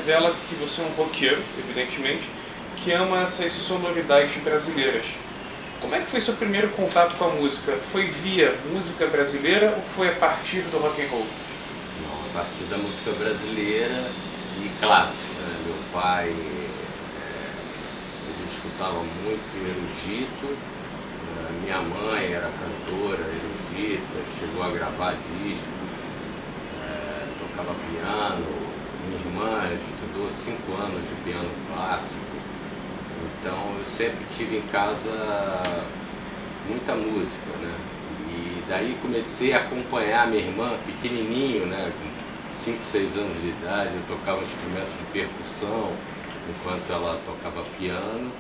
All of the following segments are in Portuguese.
revela que você é um roqueiro, evidentemente, que ama essas sonoridades brasileiras. Como é que foi seu primeiro contato com a música? Foi via música brasileira ou foi a partir do rock and roll? Não, a partir da música brasileira e clássica, né? Meu pai, ele escutava muito erudito, minha mãe era cantora erudita, chegou a gravar disco, tocava piano, minha irmã estudou 5 anos de piano clássico, então eu sempre tive em casa muita música, né? E daí comecei a acompanhar minha irmã pequenininho, né? Com 5, 6 anos de idade, eu tocava instrumentos de percussão enquanto ela tocava piano,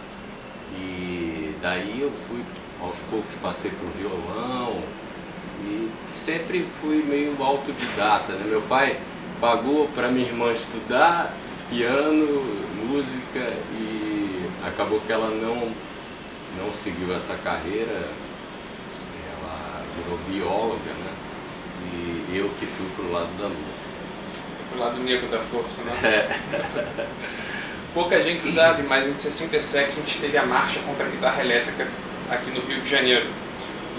e daí eu fui, aos poucos passei pro violão e sempre fui meio autodidata, né? Meu pai pagou para minha irmã estudar piano, música, e acabou que ela não seguiu essa carreira, ela virou bióloga, né? E eu que fui pro lado da música. Pro lado negro da força, né? Pouca gente sabe, mas em 67 a gente teve a marcha contra a guitarra elétrica aqui no Rio de Janeiro.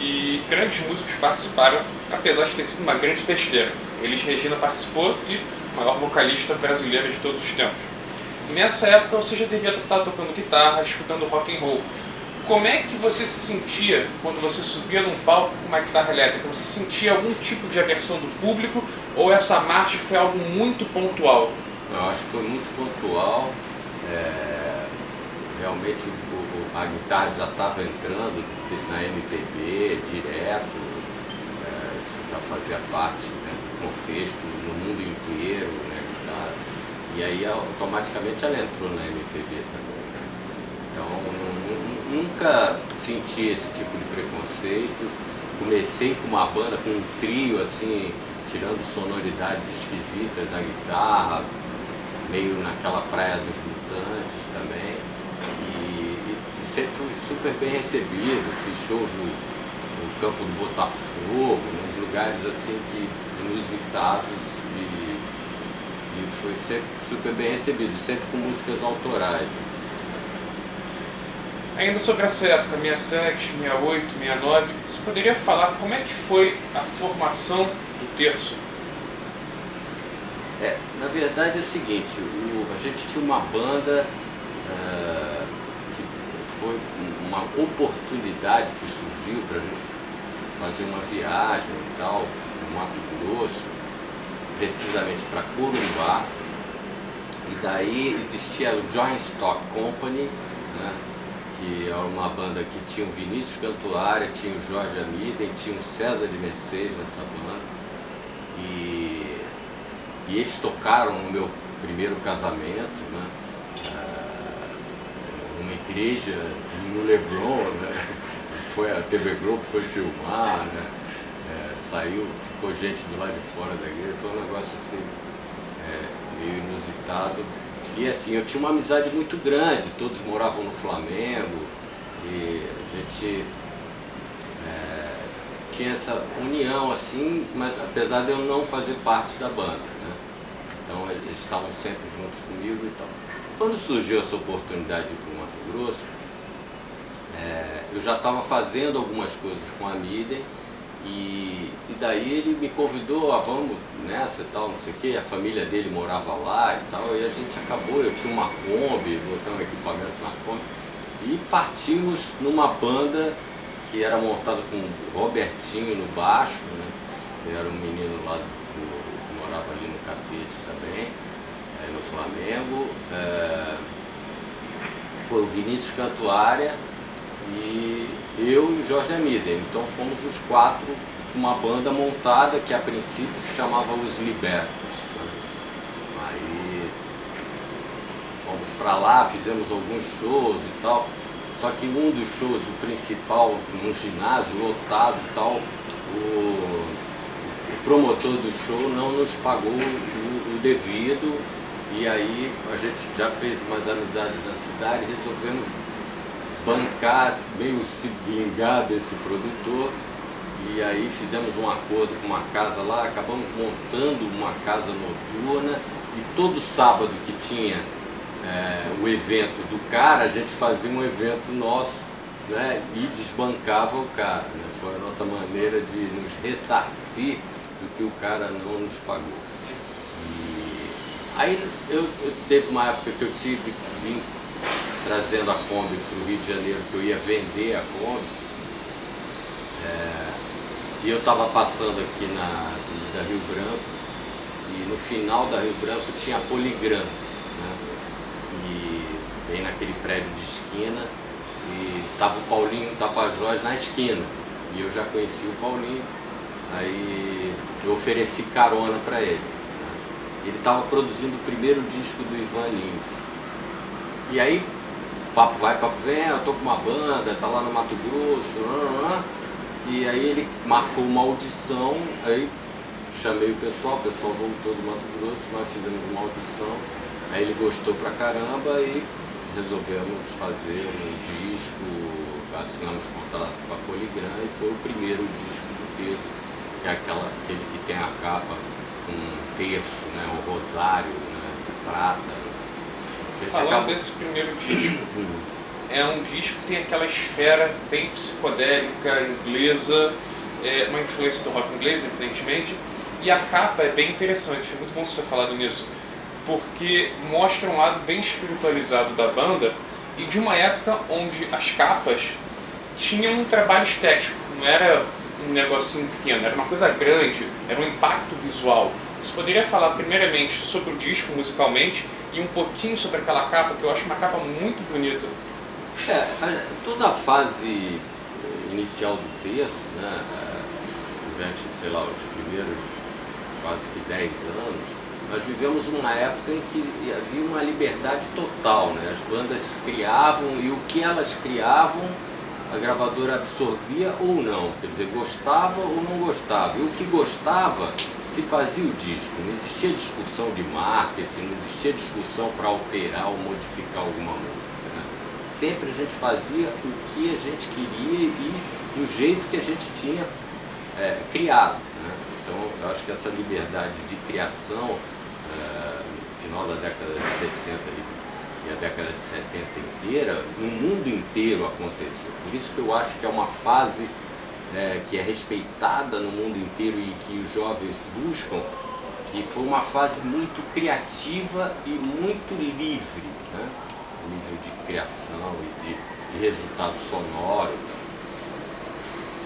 E grandes músicos participaram, apesar de ter sido uma grande besteira. Elis Regina participou e maior vocalista brasileira de todos os tempos. Nessa época você já devia estar tocando guitarra, escutando rock and roll. Como é que você se sentia quando você subia num palco com uma guitarra elétrica? Você sentia algum tipo de aversão do público ou essa marcha foi algo muito pontual? Eu acho que foi muito pontual. Realmente a guitarra já estava entrando na MPB direto, isso já fazia parte, né, do contexto no mundo inteiro, né, guitarra. E aí automaticamente ela entrou na MPB também, né? Então nunca senti esse tipo de preconceito. Comecei com uma banda, com um trio assim, tirando sonoridades esquisitas da guitarra, meio naquela praia dos Mutantes também, e sempre fui super bem recebido, fiz shows no campo do Botafogo, nos lugares assim que inusitados, e foi sempre super bem recebido, sempre com músicas autorais. Ainda sobre essa época, 67, 68, 69, você poderia falar como é que foi a formação do Terço? Na verdade é o seguinte, a gente tinha uma banda que foi uma oportunidade que surgiu para a gente fazer uma viagem e tal, no Mato Grosso, precisamente para Corumbá, e daí existia o Joint Stock Company, né, que é uma banda que tinha o Vinícius Cantuária, tinha o Jorge Amiden, tinha o César de Mercedes nessa banda, e eles tocaram no meu primeiro casamento, né? Numa igreja no Leblon, né? A TV Globo foi filmar, né? Ficou gente do lado de fora da igreja, foi um negócio assim, meio inusitado. E assim, eu tinha uma amizade muito grande, todos moravam no Flamengo, e a gente tinha essa união assim, mas apesar de eu não fazer parte da banda, né? Então eles estavam sempre juntos comigo e tal. Quando surgiu essa oportunidade de ir para o Mato Grosso, eu já estava fazendo algumas coisas com a Amiden, e daí ele me convidou, vamos nessa e tal, não sei o que, a família dele morava lá e tal, e a gente acabou, eu tinha uma Kombi, botamos um equipamento na Kombi, e partimos numa banda que era montada com o Robertinho no baixo, né, que era um menino lá que morava ali no Catete também, no Flamengo, foi o Vinícius Cantuária e eu e o Jorge Amiden. Então fomos os 4 com uma banda montada que a princípio se chamava Os Libertos, né? Aí fomos para lá, fizemos alguns shows e tal, só que um dos shows, o principal, num ginásio lotado e tal, o promotor do show não nos pagou o devido, e aí a gente já fez umas amizades na cidade, resolvemos bancar, meio se vingar desse produtor, e aí fizemos um acordo com uma casa lá, acabamos montando uma casa noturna E todo sábado que tinha o evento do cara, a gente fazia um evento nosso, né, e desbancava o cara, né? Foi a nossa maneira de nos ressarcir do que o cara não nos pagou. E aí eu teve uma época que eu tive que vir trazendo a Kombi para o Rio de Janeiro, que eu ia vender a Kombi, e eu estava passando aqui na Avenida Rio Branco, e no final da Rio Branco tinha a Poligram, né? E bem naquele prédio de esquina, e tava o Paulinho Tapajós na esquina, e eu já conheci o Paulinho, aí eu ofereci carona para ele, né? Ele estava produzindo o primeiro disco do Ivan Lins, e aí papo vai, papo vem, eu tô com uma banda, tá lá no Mato Grosso, e aí ele marcou uma audição, aí chamei o pessoal voltou do Mato Grosso, nós fizemos uma audição, aí ele gostou pra caramba e resolvemos fazer um disco, assinamos contrato com a Poligram e foi o primeiro disco do Terço, que é aquele que tem a capa com um terço, né, um rosário, né, de prata. Falando desse primeiro disco, é um disco que tem aquela esfera bem psicodélica, inglesa, uma influência do rock inglês, evidentemente, e a capa é bem interessante, é muito bom você ter falado nisso, porque mostra um lado bem espiritualizado da banda e de uma época onde as capas tinham um trabalho estético, não era um negocinho pequeno, era uma coisa grande, era um impacto visual. Você poderia falar primeiramente sobre o disco musicalmente e um pouquinho sobre aquela capa, que eu acho uma capa muito bonita. Toda a fase inicial do Terço, né, durante, sei lá, os primeiros quase que 10 anos, nós vivemos uma época em que havia uma liberdade total, né? As bandas criavam e o que elas criavam a gravadora absorvia ou não, quer dizer, gostava ou não gostava, e o que gostava se fazia o disco, não existia discussão de marketing, não existia discussão para alterar ou modificar alguma música, né? Sempre a gente fazia o que a gente queria e do jeito que a gente tinha criado, né? Então eu acho que essa liberdade de criação, no final da década de 60 e a década de 70 inteira, no mundo inteiro aconteceu. Por isso que eu acho que é uma fase que é respeitada no mundo inteiro e que os jovens buscam, que foi uma fase muito criativa e muito livre, né? Nível de criação e de resultado sonoro.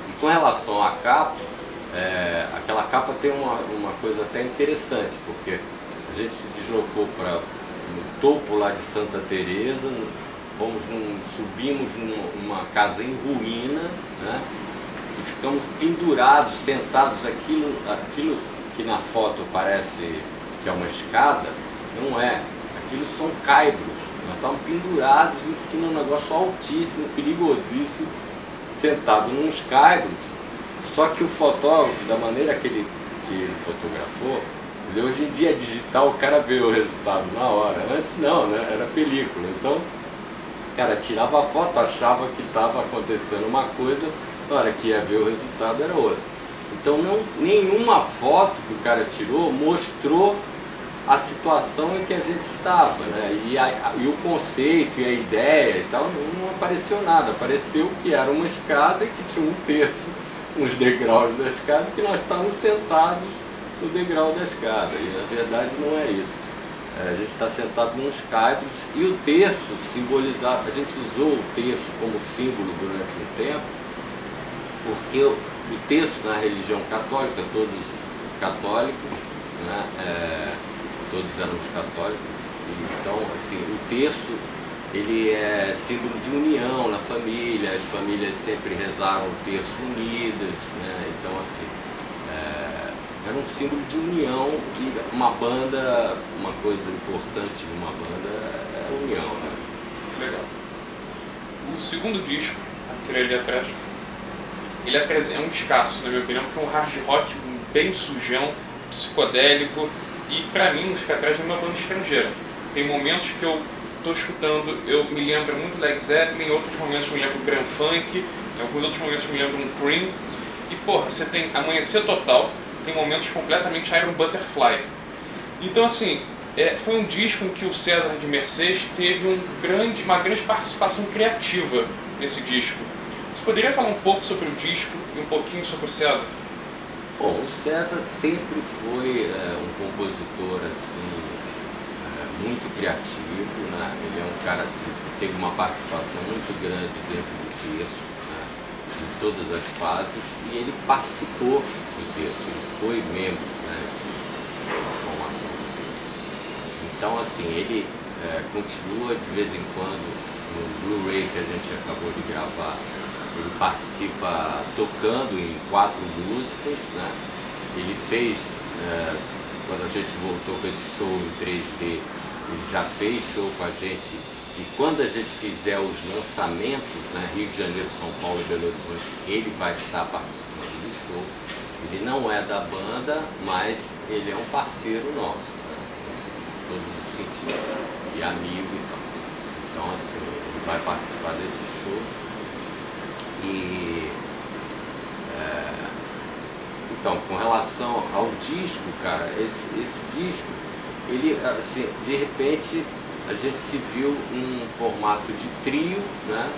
E com relação à capa, aquela capa tem uma coisa até interessante, porque a gente se deslocou para no topo lá de Santa Teresa, subimos numa casa em ruína, né? E ficamos pendurados, sentados, aquilo que na foto parece que é uma escada, não é, aquilo são caibros, nós estávamos pendurados em cima de um negócio altíssimo, perigosíssimo, sentado nos caibros, só que o fotógrafo, da maneira que ele fotografou, hoje em dia digital, o cara vê o resultado na hora, antes não, né? Era película, então o cara tirava a foto, achava que estava acontecendo uma coisa, na hora que ia ver o resultado era outra. Então nenhuma foto que o cara tirou mostrou a situação em que a gente estava, né? E o conceito e a ideia e tal, não apareceu nada, apareceu que era uma escada e que tinha um terço, uns degraus da escada, que nós estávamos sentados no degrau da escada, e na verdade não é isso. A gente está sentado nos caibros e o terço simbolizava, a gente usou o terço como símbolo durante um tempo, porque o terço na religião católica, todos católicos, né, todos éramos católicos, então assim, o terço ele é símbolo de união na família, as famílias sempre rezaram o terço unidas, né, então assim, era um símbolo de união e uma banda, uma coisa importante numa banda é a união, né? Legal. O segundo disco, aquele ali atrás, ele é um descasso, na minha opinião, porque é um hard rock bem sujão, psicodélico, e pra mim, os Catrás é uma banda estrangeira. Tem momentos que eu tô escutando, eu me lembro muito Led Zeppelin, em outros momentos me lembro Grand Funk, em alguns outros momentos me lembro um Cream, e porra, você tem Amanhecer Total, tem momentos completamente Iron Butterfly. Então assim, foi um disco em que o César de Mercês teve uma grande participação criativa nesse disco. Você poderia falar um pouco sobre o disco e um pouquinho sobre o César? Bom, o César sempre foi um compositor assim, muito criativo, né? Ele é um cara assim, que teve uma participação muito grande dentro do terço, né? Em todas as fases, e ele participou do terço, ele foi membro, né, da formação do terço. Então assim, ele continua de vez em quando no Blu-ray que a gente acabou de gravar. Ele participa tocando em 4 músicas, né? Ele fez, quando a gente voltou com esse show em 3D, ele já fez show com a gente. E quando a gente fizer os lançamentos, né, Rio de Janeiro, São Paulo e Belo Horizonte, ele vai estar participando do show. Ele não é da banda, mas ele é um parceiro nosso, né? Em todos os sentidos, e amigo e tal. Então assim, ele vai participar desse show. E então, com relação ao disco, cara, esse disco, ele assim, de repente a gente se viu num formato de trio, né?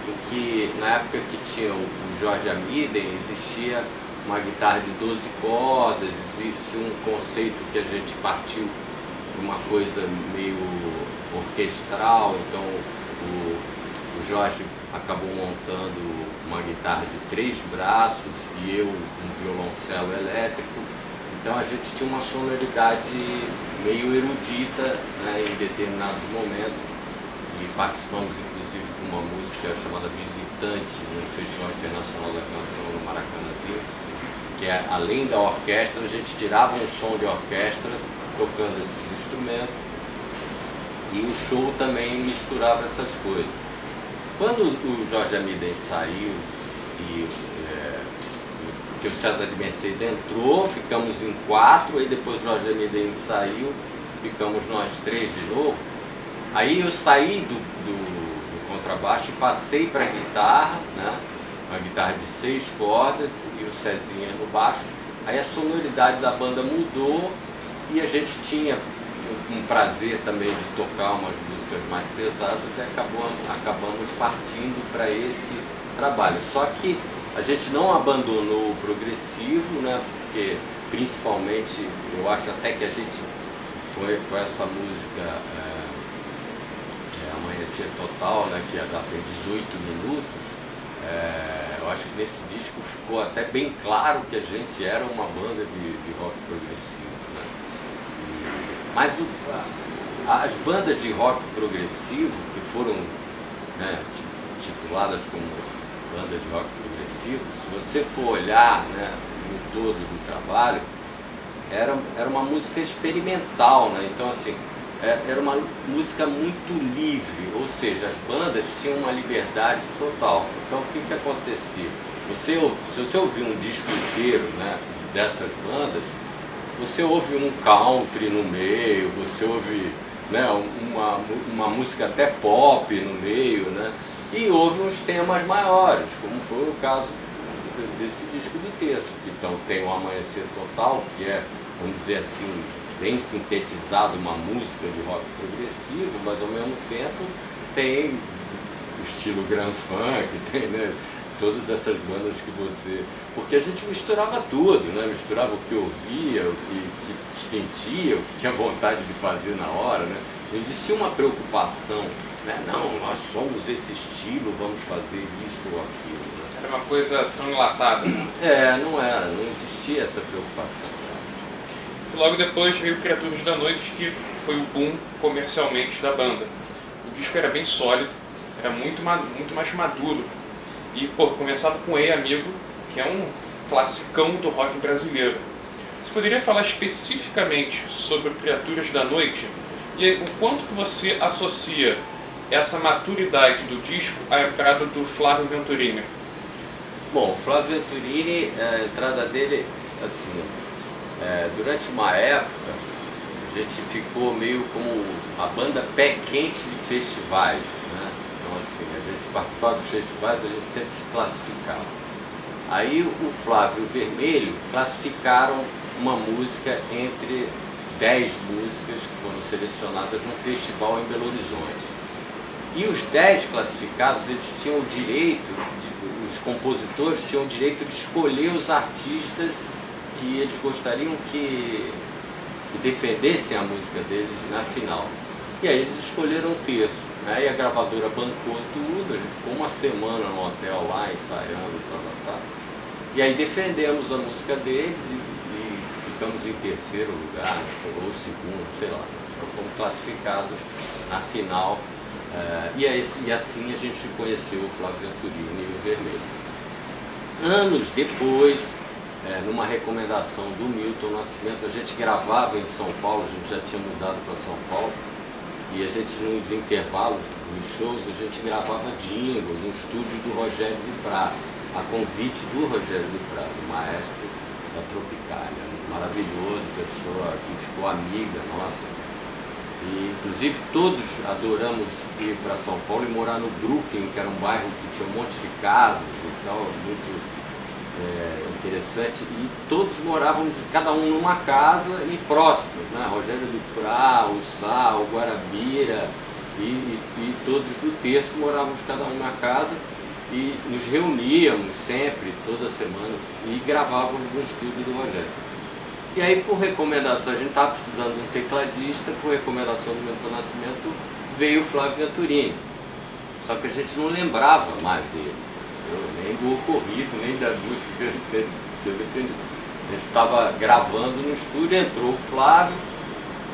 Em que na época que tinha o Jorge Amiden, existia uma guitarra de 12 cordas, existe um conceito que a gente partiu para uma coisa meio orquestral, então o Jorge acabou montando uma guitarra de 3 braços e eu um violoncelo elétrico. Então a gente tinha uma sonoridade meio erudita, né, em determinados momentos, e participamos inclusive de uma música chamada Visitante no Festival Internacional da Canção no Maracanãzinho, que além da orquestra, a gente tirava um som de orquestra tocando esses instrumentos, e o show também misturava essas coisas. Quando o Jorge Amiden saiu, porque o César de Mercês entrou, ficamos em 4, aí depois o Jorge Amiden saiu, ficamos nós 3 de novo. Aí eu saí do contrabaixo e passei para a guitarra, né? Uma guitarra de 6 cordas e o Cezinha no baixo. Aí a sonoridade da banda mudou e a gente tinha um prazer também de tocar umas músicas mais pesadas e acabamos partindo para esse trabalho. Só que a gente não abandonou o progressivo, né? Porque principalmente eu acho até que a gente com essa música Amanhecer Total, né, que dá tem 18 minutos, eu acho que nesse disco ficou até bem claro que a gente era uma banda de rock progressivo, né? Mas as bandas de rock progressivo que foram, né, tituladas como bandas de rock progressivo, se você for olhar, né, no todo do trabalho, era uma música experimental, né? Então assim, era uma música muito livre, ou seja, as bandas tinham uma liberdade total. Então o que acontecia? Se você ouvir um disco inteiro, né, dessas bandas, você ouve um country no meio, você ouve, né, uma música até pop no meio, né, e ouve uns temas maiores, como foi o caso desse disco de texto. Então tem o Amanhecer Total, que é, vamos dizer assim, bem sintetizado, uma música de rock progressivo, mas ao mesmo tempo tem o estilo Grand Funk, tem, né, todas essas bandas que você... Porque a gente misturava tudo, né? Misturava o que ouvia, o que sentia, o que tinha vontade de fazer na hora, né? Não existia uma preocupação, né? Não, nós somos esse estilo, vamos fazer isso ou aquilo, né? Era uma coisa tão enlatada. Não existia essa preocupação. Logo depois veio Criaturas da Noite, que foi o boom comercialmente da banda. O disco era bem sólido, era muito mais maduro. E, começava com Ei Amigo, que é um classicão do rock brasileiro. Você poderia falar especificamente sobre Criaturas da Noite e o quanto que você associa essa maturidade do disco à entrada do Flávio Venturini? Bom, o Flávio Venturini, a entrada dele, assim... durante uma época, a gente ficou meio como a banda pé quente de festivais, né? Então assim, a gente participava dos festivais, a gente sempre se classificava. Aí o Flávio e o Vermelho classificaram uma música entre 10 músicas que foram selecionadas num festival em Belo Horizonte. E os 10 classificados, eles tinham o direito, os compositores tinham o direito de escolher os artistas que eles gostariam que defendessem a música deles na final. E aí eles escolheram o terço, né? E a gravadora bancou tudo, a gente ficou uma semana no hotel lá, ensaiando, tal. E aí defendemos a música deles e ficamos em terceiro lugar, né? Ou segundo, sei lá. Então fomos classificados na final. E assim a gente conheceu o Flávio Venturini e o Vermelho. Anos depois, numa recomendação do Milton Nascimento, a gente gravava em São Paulo, a gente já tinha mudado para São Paulo, e a gente, nos intervalos dos shows, a gente gravava jingles no estúdio do Rogério de Prá, a convite do Rogério de Prá, do maestro da Tropicália, maravilhoso, pessoa que ficou amiga nossa. E, inclusive, todos adoramos ir para São Paulo e morar no Brooklyn, que era um bairro que tinha um monte de casas e tal, muito interessante. E todos morávamos, cada um numa casa e próximos, né? Rogério do Prá, o Sá, o Guarabira e todos do terço morávamos cada um numa casa e nos reuníamos sempre, toda semana, e gravávamos no estúdio do Rogério. E aí, por recomendação, a gente estava precisando de um tecladista, por recomendação do Milton Nascimento, veio o Flávio Venturini. Só que a gente não lembrava mais dele, nem do ocorrido, nem da música que a gente tinha defendido. A gente estava gravando no estúdio, entrou o Flávio,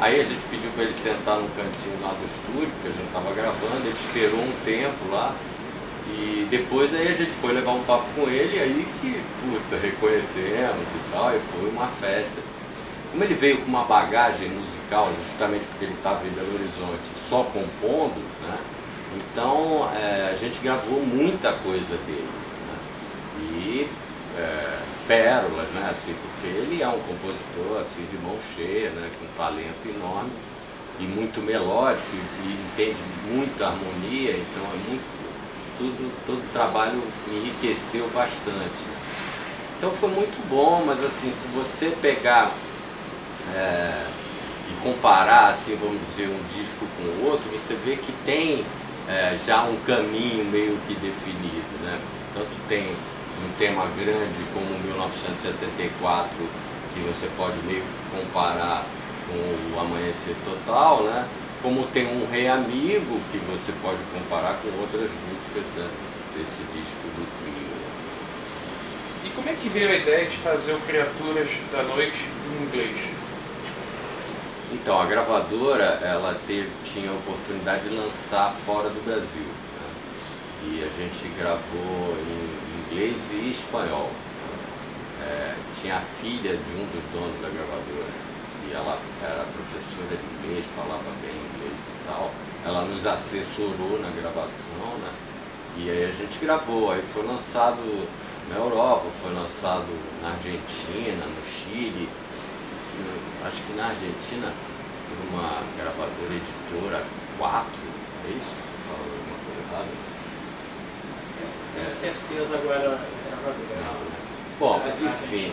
aí a gente pediu para ele sentar num cantinho lá do estúdio, porque a gente estava gravando, ele esperou um tempo lá, e depois aí a gente foi levar um papo com ele, e aí que, reconhecemos e tal, e foi uma festa. Como ele veio com uma bagagem musical, justamente porque ele estava em Belo Horizonte só compondo, né? Então a gente gravou muita coisa dele, né? E pérolas, né? Assim, porque ele é um compositor assim, de mão cheia, né? Com um talento enorme e muito melódico e entende muita harmonia, então todo o trabalho me enriqueceu bastante. Então foi muito bom, mas assim, se você pegar e comparar, assim, vamos dizer, um disco com o outro, você vê que tem já um caminho meio que definido, né? Tanto tem um tema grande como 1974, que você pode meio que comparar com o Amanhecer Total, né? Como tem um Rei Amigo, que você pode comparar com outras músicas, né, desse disco do trio. E como é que veio a ideia de fazer o Criaturas da Noite em inglês? Então, a gravadora, ela tinha a oportunidade de lançar fora do Brasil, né? E a gente gravou em inglês e espanhol. Tinha a filha de um dos donos da gravadora, e ela era professora de inglês, falava bem inglês e tal. Ela nos assessorou na gravação, né? E aí a gente gravou, aí foi lançado na Europa, foi lançado na Argentina, no Chile, acho que na Argentina, por uma gravadora editora 4, é isso? Estou falando alguma coisa errada? Tenho certeza agora a gravadora. Não, né? Bom, mas enfim.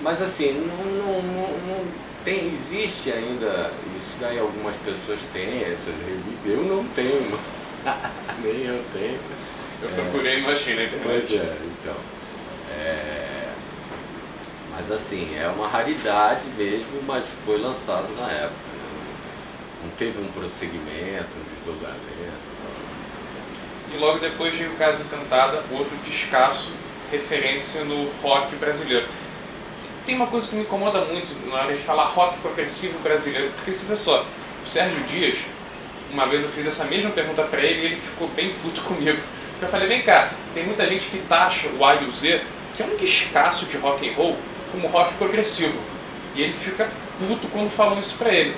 Mas assim, não tem, existe ainda isso daí, algumas pessoas têm essas revistas, eu não tenho, nem eu tenho. Eu procurei e não achei na internet. Pois então. Mas assim, é uma raridade mesmo, mas foi lançado na época, né? Não teve um prosseguimento, um desdobramento. E logo depois veio o Casa Encantada, outro descasso, referência no rock brasileiro. Tem uma coisa que me incomoda muito na hora de falar rock progressivo brasileiro, porque se vê só, o Sérgio Dias, uma vez eu fiz essa mesma pergunta pra ele e ele ficou bem puto comigo. Eu falei, vem cá, tem muita gente que taxa o A e o Z, que é um descasso de rock and roll, como rock progressivo. E ele fica puto quando falam isso pra ele.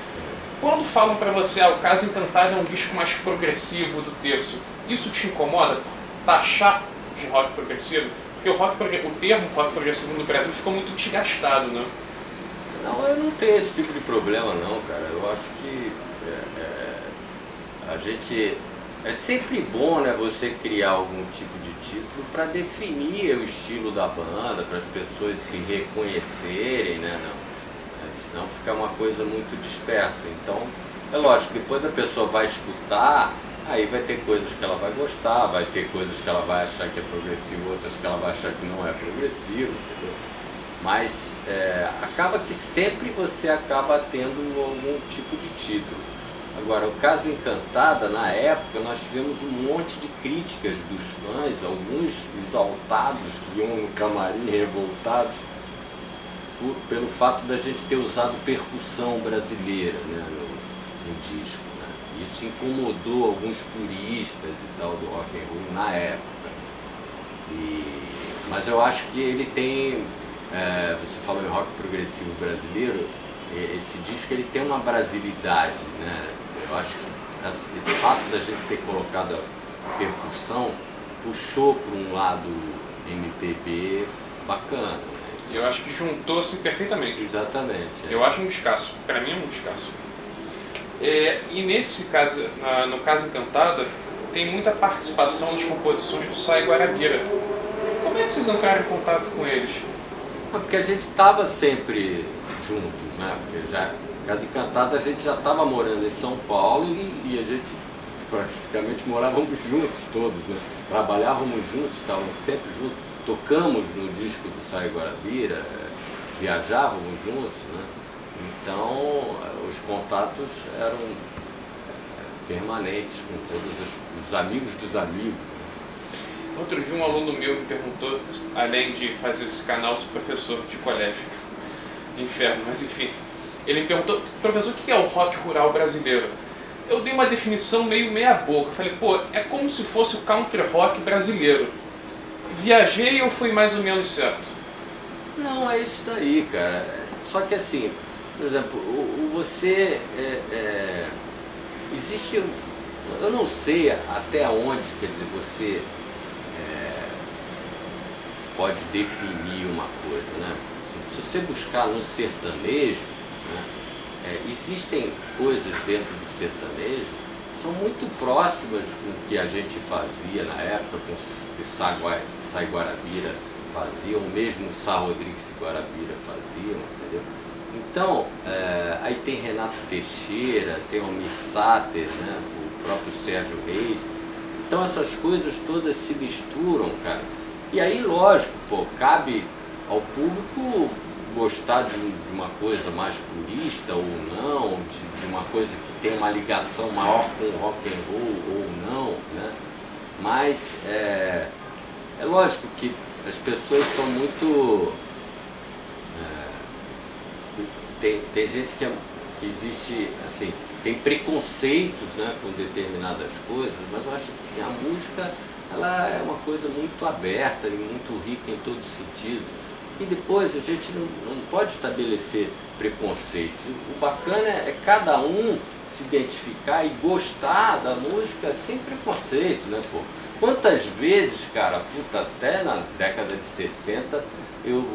Quando falam pra você, o Casa Encantada é um disco mais progressivo do terço, isso te incomoda por taxar de rock progressivo? Porque o termo rock progressivo no Brasil ficou muito desgastado, né? Não, eu não tenho esse tipo de problema não, cara. Eu acho que a gente É sempre bom, né, você criar algum tipo de título para definir o estilo da banda, para as pessoas se reconhecerem, né? Não, senão fica uma coisa muito dispersa. Então, é lógico, depois a pessoa vai escutar, aí vai ter coisas que ela vai gostar, vai ter coisas que ela vai achar que é progressivo, outras que ela vai achar que não é progressivo, entendeu? Mas acaba que sempre você acaba tendo algum tipo de título. Agora, o Casa Encantada, na época, nós tivemos um monte de críticas dos fãs, alguns exaltados que iam no camarim revoltados pelo fato da gente ter usado percussão brasileira, né, no disco. Né? Isso incomodou alguns puristas e tal do rock and roll na época. Mas eu acho que ele tem, você falou em rock progressivo brasileiro, esse disco ele tem uma brasilidade, né? Eu acho que esse fato da gente ter colocado a percussão puxou para um lado MPB bacana. Né? Eu acho que juntou-se perfeitamente. Exatamente. Eu acho um descasso. Para mim é um descasso. E nesse caso, no Casa Encantada, tem muita participação nas composições do Sai Guarabira. Como é que vocês entraram em contato com eles? Porque a gente estava sempre juntos, né? Porque já Casa Encantada a gente já estava morando em São Paulo e a gente praticamente morávamos juntos todos, né? Trabalhávamos juntos, estávamos sempre juntos, tocamos no disco do Sai Guarabira, viajávamos juntos, né? Então os contatos eram permanentes com todos os amigos dos amigos. Né? Outro dia um aluno meu me perguntou, além de fazer esse canal, sou professor de colégio, inferno, mas enfim. Ele me perguntou, professor, o que é o rock rural brasileiro? Eu dei uma definição meio meia boca. Falei, pô, é como se fosse o country rock brasileiro. Viajei ou fui mais ou menos certo? Não, é isso daí, cara. Só que assim, por exemplo, você... existe... Eu não sei até onde, quer dizer, você pode definir uma coisa, né? Se você buscar no sertanejo, existem coisas dentro do sertanejo que são muito próximas com o que a gente fazia na época, com o Sai Guarabira fazia, ou mesmo o Sá Rodrigues e Guarabira faziam, entendeu? Então, aí tem Renato Teixeira, tem Almir Sater, né, o próprio Sérgio Reis. Então essas coisas todas se misturam, cara. E aí, lógico, pô, cabe ao público gostar de uma coisa mais purista ou não, de uma coisa que tem uma ligação maior com o rock and roll ou não, né? Mas é lógico que as pessoas são muito... Tem gente que existe, assim, tem preconceitos, né, com determinadas coisas, mas eu acho que assim, a música ela é uma coisa muito aberta e muito rica em todos os sentidos. E depois a gente não pode estabelecer preconceitos. O bacana é cada um se identificar e gostar da música sem preconceito, né, pô? Quantas vezes, cara, puta, até na década de 60 eu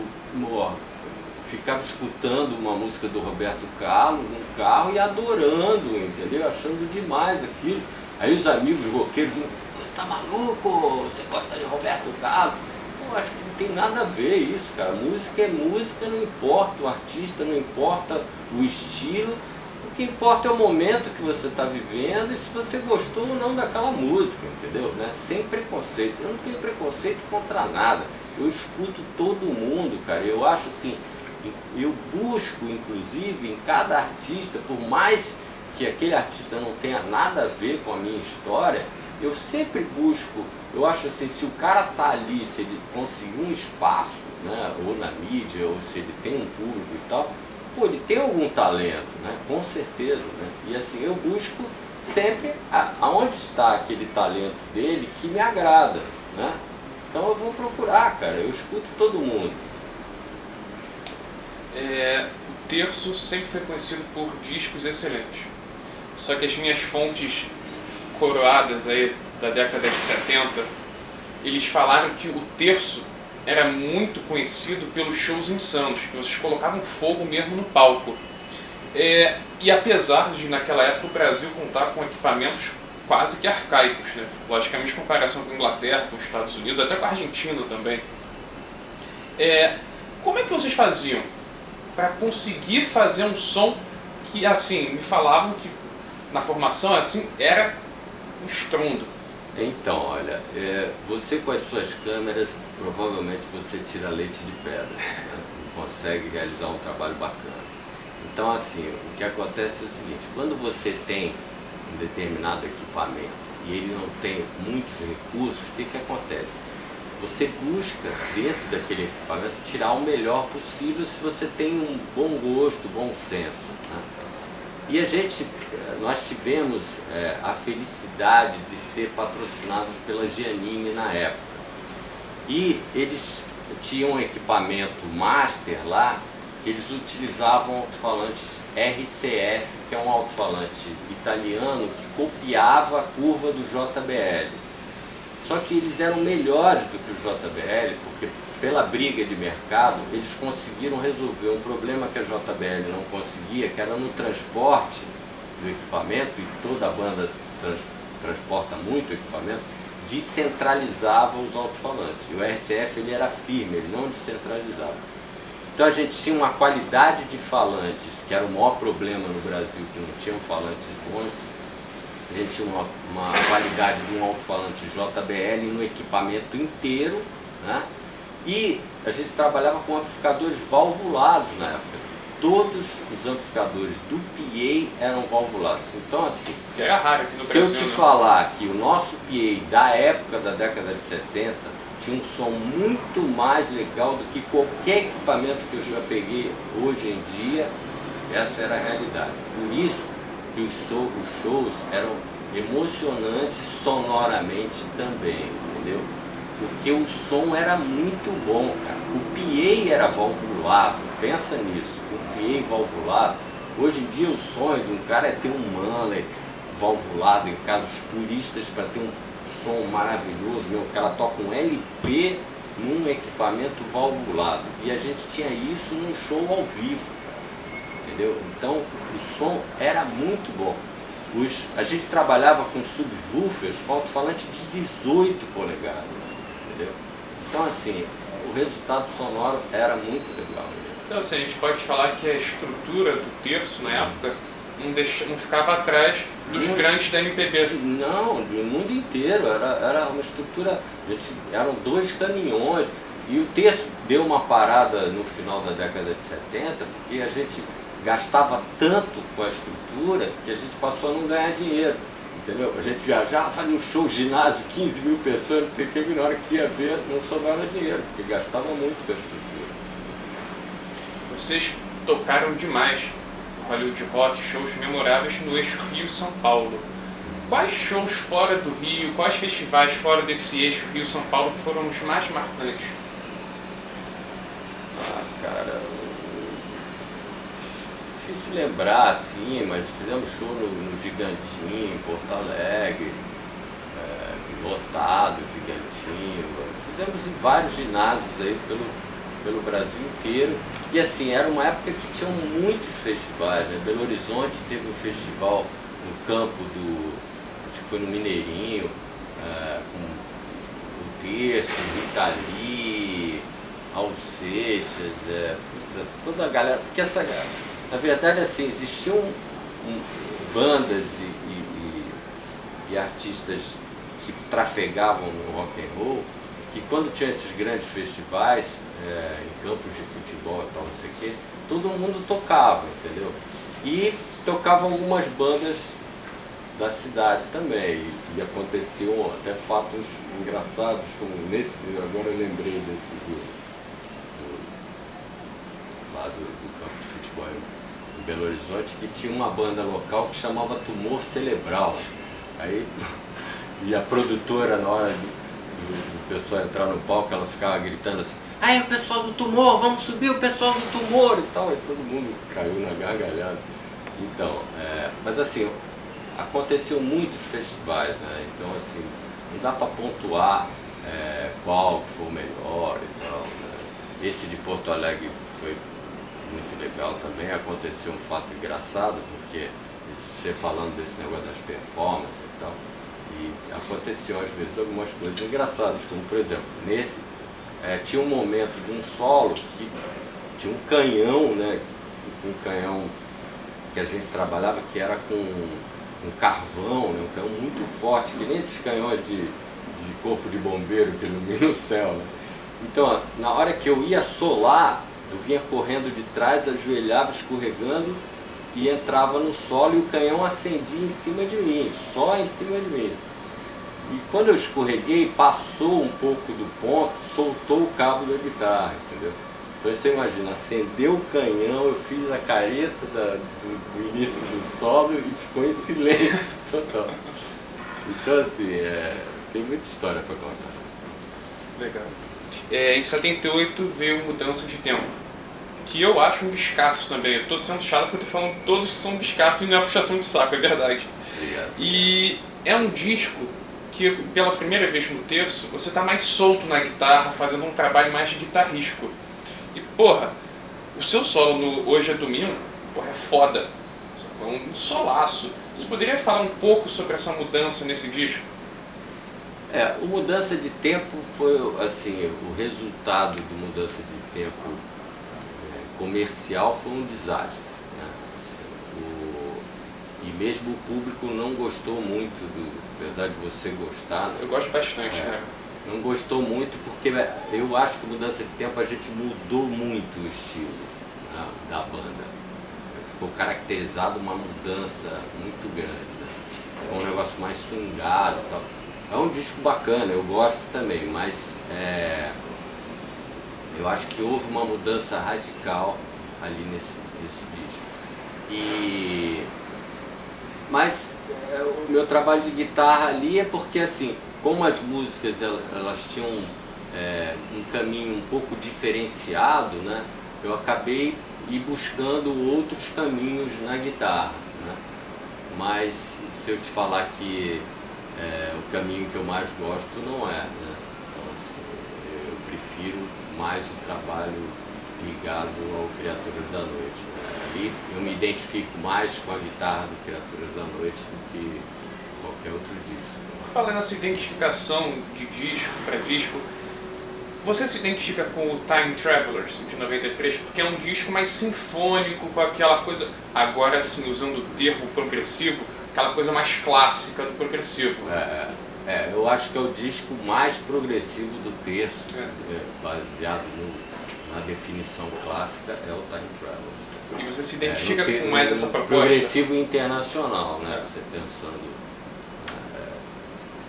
ficava escutando uma música do Roberto Carlos no carro e adorando, entendeu? Achando demais aquilo. Aí os amigos roqueiros vinham, você tá maluco? Você gosta de Roberto Carlos? Pô, acho que não tem nada a ver isso, cara. Música é música, não importa o artista, não importa o estilo. O que importa é o momento que você está vivendo e se você gostou ou não daquela música, entendeu? Né? Sem preconceito. Eu não tenho preconceito contra nada. Eu escuto todo mundo, cara. Eu acho assim, eu busco, inclusive, em cada artista, por mais que aquele artista não tenha nada a ver com a minha história, eu sempre busco, eu acho assim, se o cara tá ali, se ele conseguir um espaço, né, ou na mídia, ou se ele tem um público e tal, pô, ele tem algum talento, né, com certeza, né, e assim, eu busco sempre aonde está aquele talento dele que me agrada, né, então eu vou procurar, cara, eu escuto todo mundo. O Terço sempre foi conhecido por discos excelentes. Só que as minhas fontes coroadas aí da década de 70, eles falaram que o Terço era muito conhecido pelos shows insanos, que vocês colocavam fogo mesmo no palco. E apesar de naquela época o Brasil contar com equipamentos quase que arcaicos, né? Logicamente, em comparação com a Inglaterra, com os Estados Unidos, até com a Argentina também. Como é que vocês faziam para conseguir fazer um som que, assim, me falavam que na formação, assim, era um estrondo? Então, olha, você com as suas câmeras, provavelmente você tira leite de pedra, né? Não consegue realizar um trabalho bacana. Então, assim, o que acontece é o seguinte: quando você tem um determinado equipamento e ele não tem muitos recursos, o que acontece? Você busca, dentro daquele equipamento, tirar o melhor possível se você tem um bom gosto, bom senso, né? E nós tivemos a felicidade de ser patrocinados pela Giannini na época. E eles tinham um equipamento master lá, que eles utilizavam alto-falantes RCF, que é um alto-falante italiano que copiava a curva do JBL. Só que eles eram melhores do que o JBL, porque pela briga de mercado, eles conseguiram resolver um problema que a JBL não conseguia, que era no transporte do equipamento, e toda a banda transporta muito equipamento, descentralizava os alto-falantes. E o RCF ele era firme, ele não descentralizava. Então a gente tinha uma qualidade de falantes, que era o maior problema no Brasil, que não tinham falantes bons. A gente tinha uma qualidade de um alto-falante JBL no equipamento inteiro, né? E a gente trabalhava com amplificadores valvulados na época. Todos os amplificadores do PA eram valvulados. Então, assim, que era raro aqui no se Brasil, eu te né? falar que o nosso PA da época da década de 70 tinha um som muito mais legal do que qualquer equipamento que eu já peguei hoje em dia, essa era a realidade. Por isso que os shows eram emocionantes sonoramente também, entendeu? Porque o som era muito bom, cara. O PA era valvulado, pensa nisso, o PA valvulado. Hoje em dia o sonho de um cara é ter um Manley valvulado em casa, os puristas para ter um som maravilhoso, meu, o cara toca um LP num equipamento valvulado. E a gente tinha isso num show ao vivo, cara, entendeu? Então o som era muito bom. A gente trabalhava com subwoofers com alto-falante de 18 polegadas, entendeu? Então, assim, o resultado sonoro era muito legal. Então, assim, a gente pode falar que a estrutura do terço, na época, não ficava atrás dos grandes da MPB. Não, do mundo inteiro. Era uma estrutura, eram 2 caminhões. E o terço deu uma parada no final da década de 70, porque a gente gastava tanto com a estrutura que a gente passou a não ganhar dinheiro, entendeu? A gente viajava, fazia um show, ginásio, 15 mil pessoas, não sei o que, e na hora que ia ver, não sobrava dinheiro, porque gastava muito com a estrutura. Vocês tocaram demais Hollywood Rock, shows memoráveis no eixo Rio-São Paulo. Quais shows fora do Rio, quais festivais fora desse eixo Rio-São Paulo que foram os mais marcantes? Ah, cara, difícil lembrar assim, mas fizemos show no Gigantinho, em Porto Alegre, lotado, Gigantinho. Fizemos em vários ginásios aí pelo Brasil inteiro. E assim, era uma época que tinham muitos festivais, né? Belo Horizonte teve um festival no campo acho que foi no Mineirinho, com o Terço, Itali, Alseixas, toda a galera, porque na verdade, assim, existiam bandas e artistas que trafegavam no rock and roll, que quando tinha esses grandes festivais, em campos de futebol e tal, não sei o quê, todo mundo tocava, entendeu? E tocavam algumas bandas da cidade também, e aconteciam até fatos engraçados, como agora eu lembrei desse lá do campo de futebol em Belo Horizonte, que tinha uma banda local que chamava Tumor Cerebral. Aí, e a produtora, na hora do pessoal entrar no palco, ela ficava gritando assim: "Aí o pessoal do Tumor, vamos subir o pessoal do Tumor" e tal, e todo mundo caiu na gargalhada. Então, mas assim, aconteceu muitos festivais, né? Então assim, não dá para pontuar qual foi o melhor e tal, né? Esse de Porto Alegre foi muito legal também. Aconteceu um fato engraçado, porque você falando desse negócio das performances e tal, e aconteciam às vezes algumas coisas engraçadas, como por exemplo, nesse tinha um momento de um solo que tinha um canhão, né, um canhão que a gente trabalhava que era com um carvão, né, um canhão muito forte, que nem esses canhões de corpo de bombeiro que ilumina o céu, né? Então, na hora que eu ia solar, eu vinha correndo de trás, ajoelhava, escorregando e entrava no solo e o canhão acendia em cima de mim, só em cima de mim. E quando eu escorreguei, passou um pouco do ponto, soltou o cabo da guitarra, entendeu? Então você imagina, acendeu o canhão, eu fiz a careta do início do solo e ficou em silêncio total. Então assim, tem muita história para contar. Legal. Em 78 veio Mudança de Tempo, que eu acho um descasso também. Eu tô sendo chato porque eu tô falando todos que são descassos e não é puxação de saco, é verdade. Obrigado. E é um disco que pela primeira vez no terço você tá mais solto na guitarra, fazendo um trabalho mais guitarrístico. E porra, o seu solo no Hoje é Domingo, porra, é foda. É um solaço. Você poderia falar um pouco sobre essa mudança nesse disco? O Mudança de Tempo foi, assim, o resultado do Mudança de Tempo comercial foi um desastre, né? Assim, e mesmo o público não gostou muito, apesar de você gostar. Né? Eu gosto bastante, né? Não gostou muito porque eu acho que Mudança de Tempo a gente mudou muito o estilo, né, da banda. Ficou caracterizado uma mudança muito grande, né? Ficou um negócio mais swingado e tal. É um disco bacana, eu gosto também, mas eu acho que houve uma mudança radical ali nesse disco. Mas o meu trabalho de guitarra ali é porque, assim, como as músicas elas tinham um caminho um pouco diferenciado, né, eu acabei buscando outros caminhos na guitarra, né? Mas se eu te falar que o caminho que eu mais gosto não é, né? Então, assim, eu prefiro mais o trabalho ligado ao Criaturas da Noite, né? Ali eu me identifico mais com a guitarra do Criaturas da Noite do que qualquer outro disco. Falando nessa identificação de disco para disco, você se identifica com o Time Travelers de 93 porque é um disco mais sinfônico, com aquela coisa, agora sim usando o termo progressivo, aquela coisa mais clássica do progressivo. Eu acho que é o disco mais progressivo do terço, baseado na definição clássica, é o Time Travelers. E você se identifica com mais essa proposta? Progressivo internacional, né? Você pensando,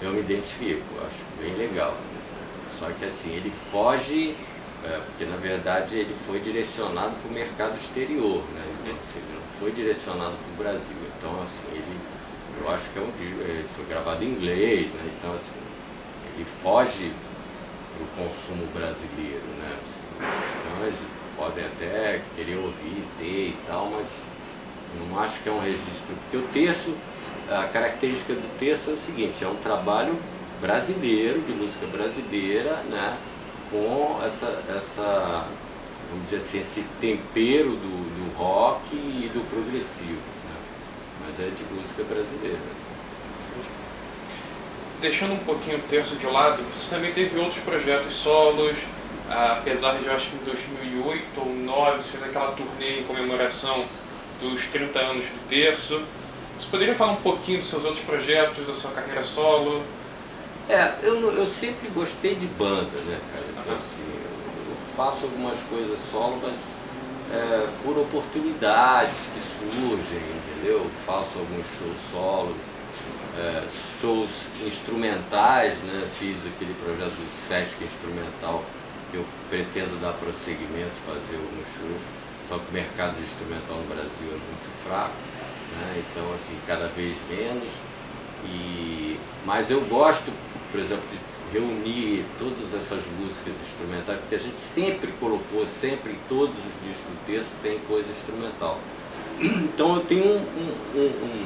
eu me identifico, acho bem legal. Só que assim, ele foge, porque na verdade ele foi direcionado para o mercado exterior, né? Então, assim, ele não foi direcionado para o Brasil. Então assim, eu acho que ele foi gravado em inglês, né? Então assim, ele foge para o consumo brasileiro, né? Assim, os fãs podem até querer ouvir, ter e tal, mas não acho que é um registro, porque o terço, a característica do terço é o seguinte, é um trabalho brasileiro, de música brasileira, né, com essa vamos dizer assim, esse tempero do rock e do progressivo, né, mas é de música brasileira. Deixando um pouquinho o terço de lado, você também teve outros projetos solos, apesar de, eu acho que em 2008 ou 2009 você fez aquela turnê em comemoração dos 30 anos do terço. Você poderia falar um pouquinho dos seus outros projetos, da sua carreira solo? Eu sempre gostei de banda, né, cara? Então, assim, eu faço algumas coisas solo, mas por oportunidades que surgem, entendeu? Faço alguns shows solos, shows instrumentais, né? Fiz aquele projeto do Sesc Instrumental, que eu pretendo dar prosseguimento, fazer alguns shows, só que o mercado de instrumental no Brasil é muito fraco, né? Então, assim, cada vez menos. Mas eu gosto, por exemplo, de reunir todas essas músicas instrumentais, porque a gente sempre colocou, sempre em todos os discos do terço tem coisa instrumental. Então eu tenho um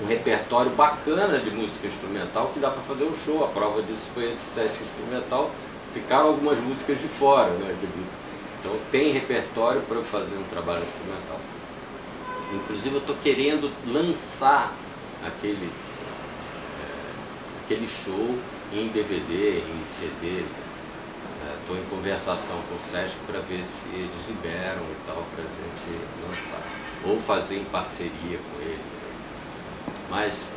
repertório bacana de música instrumental que dá para fazer um show. A prova disso foi esse Sesc Instrumental. Ficaram algumas músicas de fora, né? Então tem repertório para fazer um trabalho instrumental. inclusive eu estou querendo lançar aquele show em DVD, em CD. Estou em conversação com o Sesc para ver se eles liberam e tal, para a gente lançar. Ou fazer em parceria com eles. Mas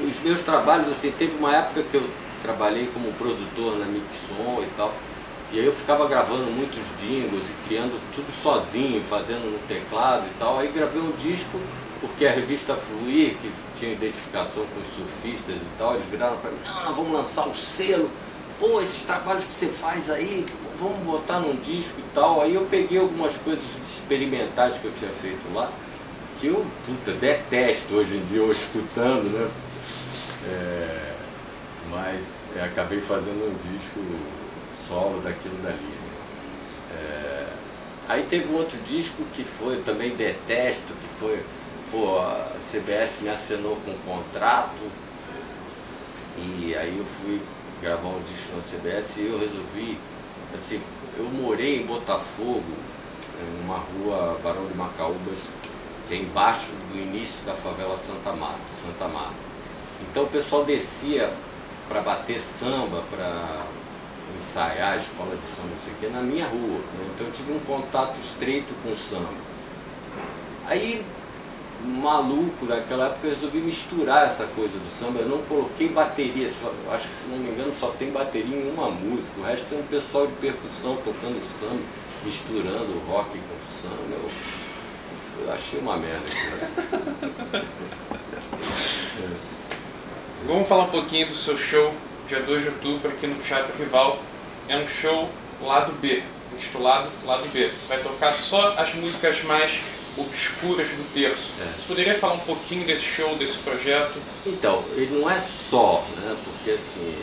os meus trabalhos, assim, teve uma época que eu trabalhei como produtor na Mixon e tal, e aí eu ficava gravando muitos jingles e criando tudo sozinho, fazendo no teclado e tal. Aí gravei um disco, porque a revista Fluir, que tinha identificação com os surfistas e tal, eles viraram para mim: não, nós vamos lançar o selo, pô, esses trabalhos que você faz aí, vamos botar num disco e tal. Aí eu peguei algumas coisas experimentais que eu tinha feito lá, que eu, detesto hoje em dia, eu escutando, né? Mas acabei fazendo um disco solo daquilo dali, né? Aí teve um outro disco que foi, também detesto, que foi, a CBS me assinou com um contrato, e aí eu fui gravar um disco na CBS e eu resolvi, assim, eu morei em Botafogo, numa rua Barão de Macaúbas, que é embaixo do início da favela Santa Marta. Então o pessoal descia para bater samba, para ensaiar a escola de samba, não sei o que, na minha rua, né? Então eu tive um contato estreito com o samba. Aí, maluco, naquela época eu resolvi misturar essa coisa do samba. Eu não coloquei bateria, acho que, se não me engano, só tem bateria em uma música. O resto tem um pessoal de percussão tocando samba, misturando o rock com o samba. Eu achei uma merda. Vamos falar um pouquinho do seu show, dia 2 de outubro, aqui no Teatro Rival. É um show lado B, intitulado Lado B. Você vai tocar só as músicas mais obscuras do terço. Você poderia falar um pouquinho desse show, desse projeto? Então, ele não é só, né? Porque assim,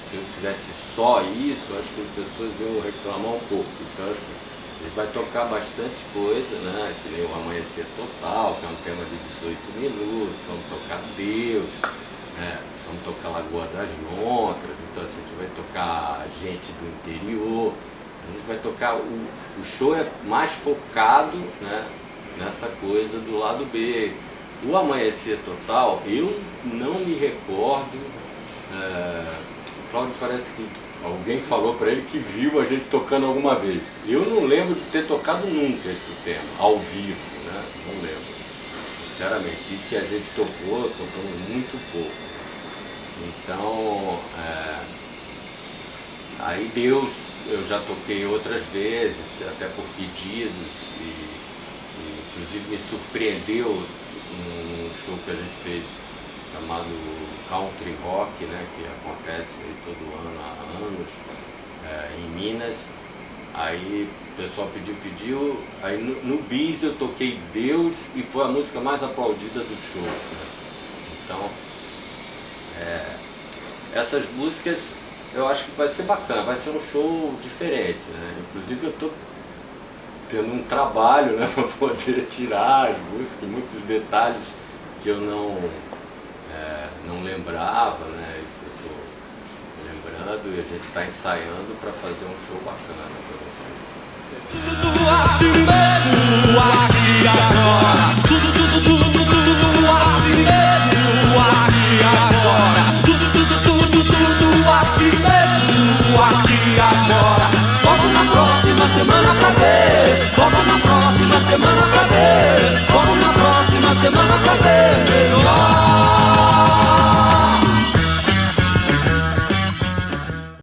se eu fizesse só isso, acho que as pessoas iam reclamar um pouco. Então, assim, ele vai tocar bastante coisa, né? Que nem o Amanhecer Total, que é um tema de 18 minutos, vamos tocar Deus, né? Vamos tocar Lagoa das Lontras, então assim, a gente vai tocar gente do interior, a gente vai tocar, o show é mais focado, né, nessa coisa do lado B. O Amanhecer Total, eu não me recordo, o Cláudio parece que alguém falou para ele que viu a gente tocando alguma vez. Eu não lembro de ter tocado nunca esse tema, ao vivo, né, não lembro, sinceramente. E se a gente tocamos muito pouco. Então, aí Deus, eu já toquei outras vezes, até por pedidos, e inclusive me surpreendeu num show que a gente fez chamado Country Rock, né, que acontece aí todo ano há anos, em Minas. Aí o pessoal pediu, aí no bis eu toquei Deus e foi a música mais aplaudida do show, né? Então, essas músicas eu acho que vai ser bacana, vai ser um show diferente, né? Inclusive eu estou tendo um trabalho, né, para poder tirar as músicas, muitos detalhes que eu não lembrava, né, que eu estou lembrando, e a gente está ensaiando para fazer um show bacana para vocês.